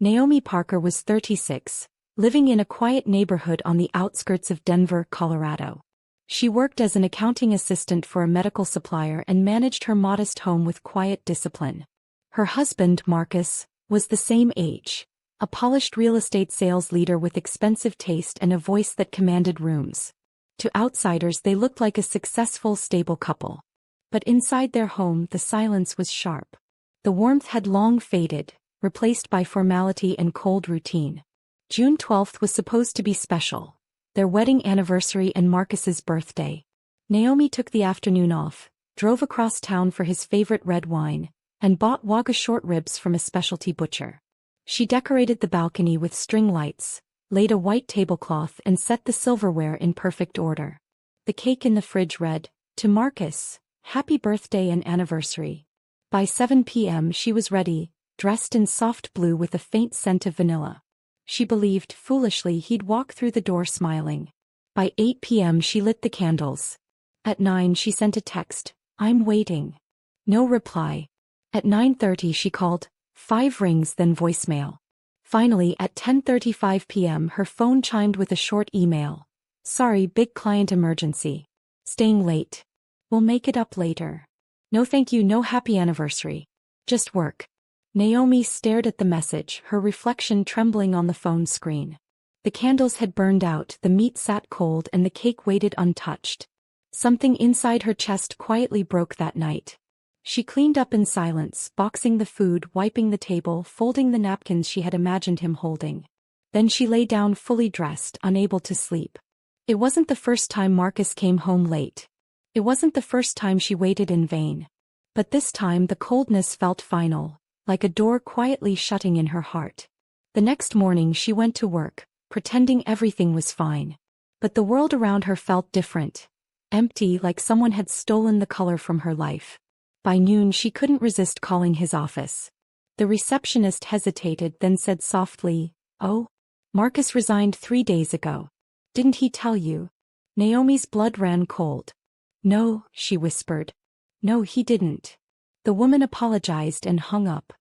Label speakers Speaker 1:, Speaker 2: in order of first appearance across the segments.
Speaker 1: Naomi Parker was 36, living in a quiet neighborhood on the outskirts of Denver, Colorado. She worked as an accounting assistant for a medical supplier and managed her modest home with quiet discipline. Her husband, Marcus, was the same age, a polished real estate sales leader with expensive taste and a voice that commanded rooms. To outsiders they looked like a successful, stable couple. But inside their home the silence was sharp. The warmth had long faded, replaced by formality and cold routine. June 12th was supposed to be special, their wedding anniversary and Marcus's birthday. Naomi took the afternoon off, drove across town for his favorite red wine, and bought Wagyu short ribs from a specialty butcher. She decorated the balcony with string lights, laid a white tablecloth and set the silverware in perfect order. The cake in the fridge read, "To Marcus, happy birthday and anniversary." By 7 p.m. she was ready, dressed in soft blue with a faint scent of vanilla. She believed, foolishly, he'd walk through the door smiling. By 8 p.m. she lit the candles. At 9 she sent a text, "I'm waiting." No reply. At 9:30 she called, 5 rings then voicemail. Finally at 10:35 p.m. her phone chimed with a short email. "Sorry, big client emergency. Staying late. We'll make it up later. No thank you, no happy anniversary. Just work." Naomi stared at the message, her reflection trembling on the phone screen. The candles had burned out, the meat sat cold and the cake waited untouched. Something inside her chest quietly broke that night. She cleaned up in silence, boxing the food, wiping the table, folding the napkins she had imagined him holding. Then she lay down fully dressed, unable to sleep. It wasn't the first time Marcus came home late. It wasn't the first time she waited in vain. But this time the coldness felt final, like a door quietly shutting in her heart. The next morning she went to work, pretending everything was fine. But the world around her felt different. Empty, like someone had stolen the color from her life. By noon she couldn't resist calling his office. The receptionist hesitated, then said softly, "Oh? Marcus resigned 3 days ago. Didn't he tell you?" Naomi's blood ran cold. "No," she whispered. "No, he didn't." The woman apologized and hung up.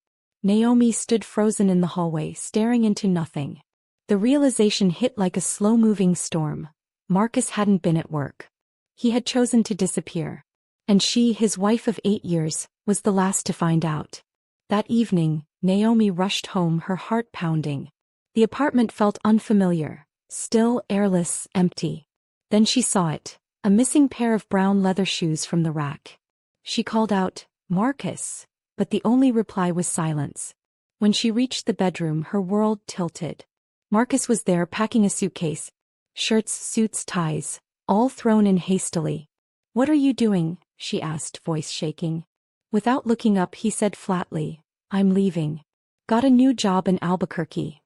Speaker 1: Naomi stood frozen in the hallway, staring into nothing. The realization hit like a slow-moving storm. Marcus hadn't been at work. He had chosen to disappear. And she, his wife of 8 years, was the last to find out. That evening, Naomi rushed home, her heart pounding. The apartment felt unfamiliar, still, airless, empty. Then she saw it, a missing pair of brown leather shoes from the rack. She called out, "Marcus," but the only reply was silence. When she reached the bedroom, her world tilted. Marcus was there, packing a suitcase. Shirts, suits, ties, all thrown in hastily. "What are you doing?" she asked, voice shaking. Without looking up he said flatly, "I'm leaving. Got a new job in Albuquerque."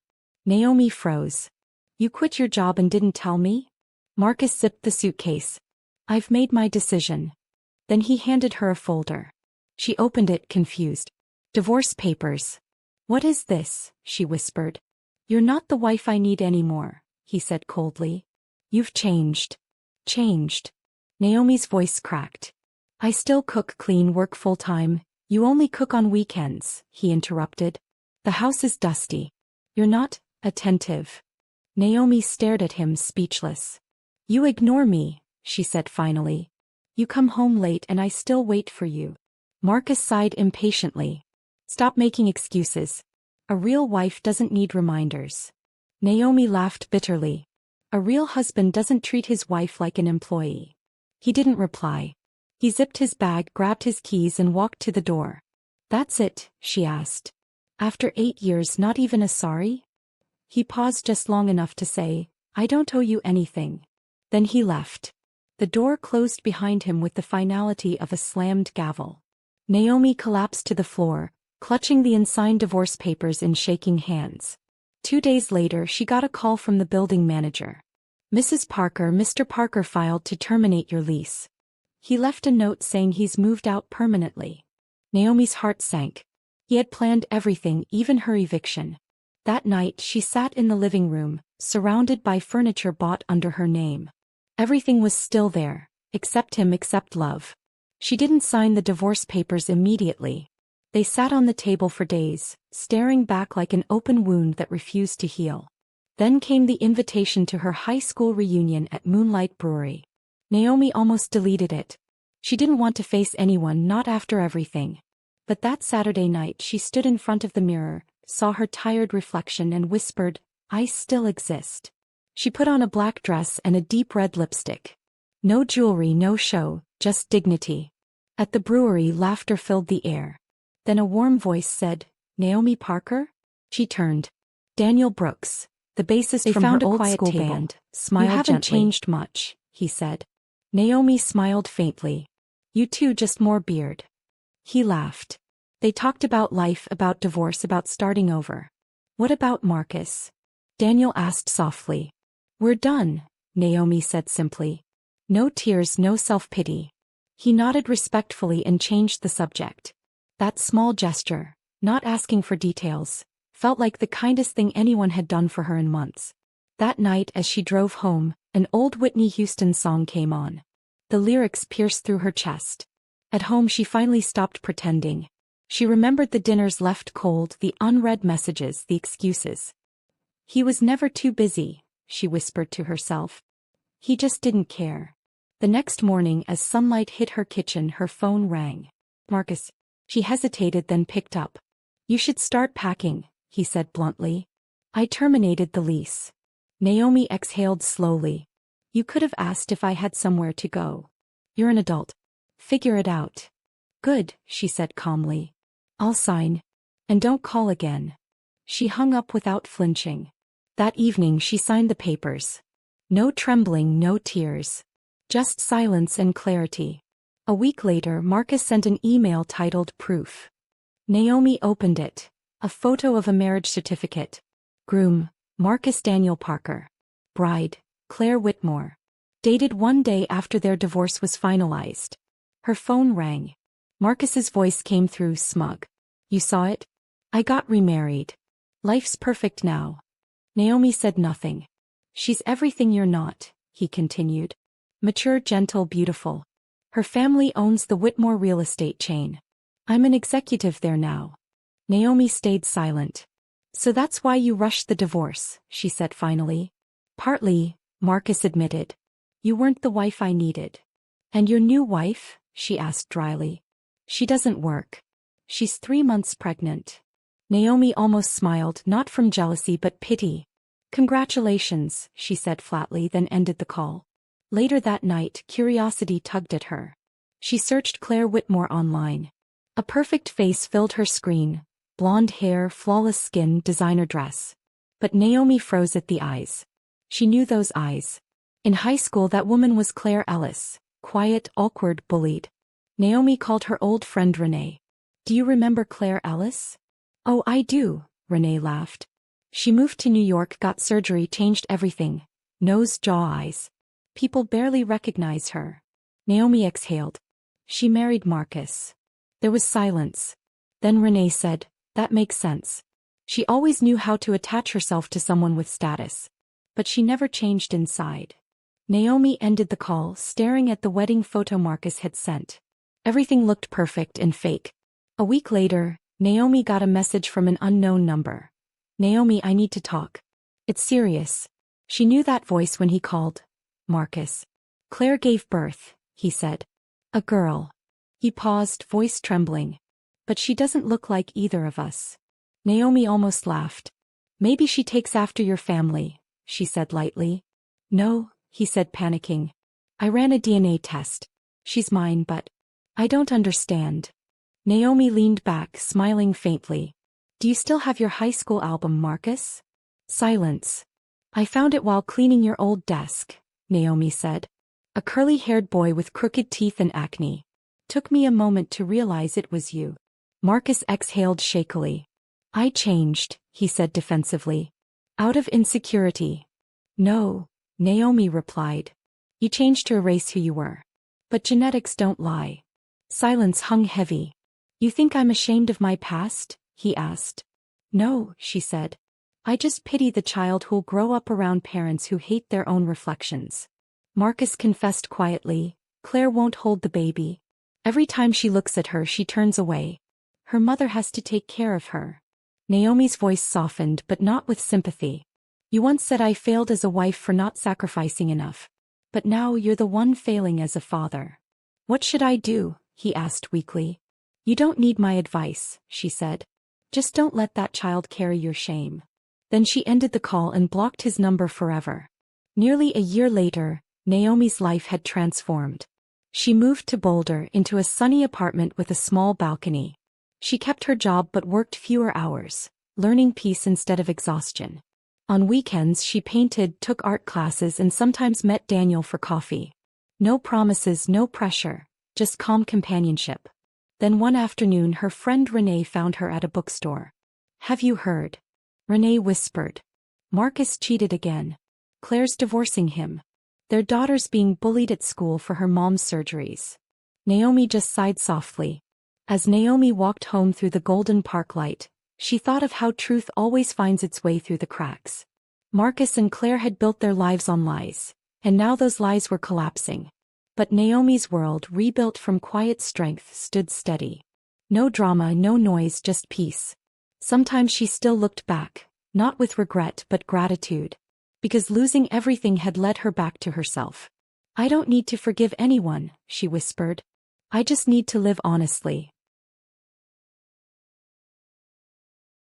Speaker 1: Naomi froze. "You quit your job and didn't tell me?" Marcus zipped the suitcase. "I've made my decision." Then he handed her a folder. She opened it, confused. "Divorce papers." "What is this?" she whispered. "You're not the wife I need anymore," he said coldly. "You've changed." "Changed?" Naomi's voice cracked. "I still cook, clean, work full-time. You only cook on weekends," he interrupted. "The house is dusty. You're not attentive." Naomi stared at him, speechless. "You ignore me," she said finally. "You come home late and I still wait for you." Marcus sighed impatiently. "Stop making excuses. A real wife doesn't need reminders." Naomi laughed bitterly. "A real husband doesn't treat his wife like an employee." He didn't reply. He zipped his bag, grabbed his keys and walked to the door. "That's it?" she asked. "After 8 years, not even a sorry?" He paused just long enough to say, "I don't owe you anything." Then he left. The door closed behind him with the finality of a slammed gavel. Naomi collapsed to the floor, clutching the unsigned divorce papers in shaking hands. 2 days later she got a call from the building manager. "Mrs. Parker, Mr. Parker filed to terminate your lease. He left a note saying he's moved out permanently." Naomi's heart sank. He had planned everything, even her eviction. That night she sat in the living room, surrounded by furniture bought under her name. Everything was still there, except him, except love. She didn't sign the divorce papers immediately. They sat on the table for days, staring back like an open wound that refused to heal. Then came the invitation to her high school reunion at Moonlight Brewery. Naomi almost deleted it. She didn't want to face anyone, not after everything. But that Saturday night she stood in front of the mirror, saw her tired reflection and whispered, "I still exist." She put on a black dress and a deep red lipstick. No jewelry, no show, just dignity. At the brewery, laughter filled the air. Then a warm voice said, "Naomi Parker?" She turned. Daniel Brooks, the bassist from her old school band, smiled gently. "You haven't changed much," he said. Naomi smiled faintly. "You too, just more beard." He laughed. They talked about life, about divorce, about starting over. "What about Marcus?" Daniel asked softly. "We're done," Naomi said simply. No tears, no self-pity. He nodded respectfully and changed the subject. That small gesture, not asking for details, felt like the kindest thing anyone had done for her in months. That night as she drove home, an old Whitney Houston song came on. The lyrics pierced through her chest. At home she finally stopped pretending. She remembered the dinners left cold, the unread messages, the excuses. "He was never too busy," she whispered to herself. "He just didn't care." The next morning as sunlight hit her kitchen, her phone rang. "Marcus." She hesitated, then picked up. "You should start packing," he said bluntly. "I terminated the lease." Naomi exhaled slowly. "You could have asked if I had somewhere to go. You're an adult. Figure it out." "Good," she said calmly. "I'll sign. And don't call again." She hung up without flinching. That evening she signed the papers. No trembling, no tears. Just silence and clarity. A week later, Marcus sent an email titled Proof. Naomi opened it. A photo of a marriage certificate. Groom, Marcus Daniel Parker. Bride, Claire Whitmore. Dated one day after their divorce was finalized. Her phone rang. Marcus's voice came through, smug. "You saw it? I got remarried. Life's perfect now." Naomi said nothing. "She's everything you're not," he continued. "Mature, gentle, beautiful. Her family owns the Whitmore real estate chain. I'm an executive there now." Naomi stayed silent. "So that's why you rushed the divorce," she said finally. "Partly," Marcus admitted. "You weren't the wife I needed." "And your new wife?" she asked dryly. "She doesn't work. She's 3 months pregnant." Naomi almost smiled, not from jealousy but pity. "Congratulations," she said flatly, then ended the call. Later that night, curiosity tugged at her. She searched Claire Whitmore online. A perfect face filled her screen. Blonde hair, flawless skin, designer dress. But Naomi froze at the eyes. She knew those eyes. In high school that woman was Claire Ellis. Quiet, awkward, bullied. Naomi called her old friend Renee. "Do you remember Claire Ellis?" "Oh, I do," Renee laughed. "She moved to New York, got surgery, changed everything. Nose, jaw, eyes. People barely recognize her." Naomi exhaled. "She married Marcus." There was silence. Then Renee said, "That makes sense. She always knew how to attach herself to someone with status. But she never changed inside." Naomi ended the call, staring at the wedding photo Marcus had sent. Everything looked perfect and fake. A week later, Naomi got a message from an unknown number. "Naomi, I need to talk. It's serious." She knew that voice when he called. "Marcus. Claire gave birth," he said. "A girl." He paused, voice trembling. "But she doesn't look like either of us." Naomi almost laughed. "Maybe she takes after your family," she said lightly. "No," he said, panicking. "I ran a DNA test. She's mine, but I don't understand." Naomi leaned back, smiling faintly. "Do you still have your high school album, Marcus?" Silence. "I found it while cleaning your old desk," Naomi said. "A curly-haired boy with crooked teeth and acne. Took me a moment to realize it was you." Marcus exhaled shakily. "I changed," he said defensively. "Out of insecurity." "No," Naomi replied. "You changed to erase who you were. But genetics don't lie." Silence hung heavy. "You think I'm ashamed of my past?" he asked. "No," she said. "I just pity the child who'll grow up around parents who hate their own reflections." Marcus confessed quietly, "Claire won't hold the baby. Every time she looks at her she turns away. Her mother has to take care of her. Naomi's voice softened, but not with sympathy. You once said I failed as a wife for not sacrificing enough. But now you're the one failing as a father. What should I do? He asked weakly. You don't need my advice, she said. Just don't let that child carry your shame. Then she ended the call and blocked his number forever. Nearly a year later, Naomi's life had transformed. She moved to Boulder into a sunny apartment with a small balcony. She kept her job but worked fewer hours, learning peace instead of exhaustion. On weekends she painted, took art classes and sometimes met Daniel for coffee. No promises, no pressure, just calm companionship. Then one afternoon her friend Renee found her at a bookstore. Have you heard? Renee whispered. Marcus cheated again. Claire's divorcing him. Their daughter's being bullied at school for her mom's surgeries. Naomi just sighed softly. As Naomi walked home through the golden park light, she thought of how truth always finds its way through the cracks. Marcus and Claire had built their lives on lies, and now those lies were collapsing. But Naomi's world, rebuilt from quiet strength, stood steady. No drama, no noise, just peace. Sometimes she still looked back, not with regret but gratitude. Because losing everything had led her back to herself. I don't need to forgive anyone, she whispered. I just need to live honestly.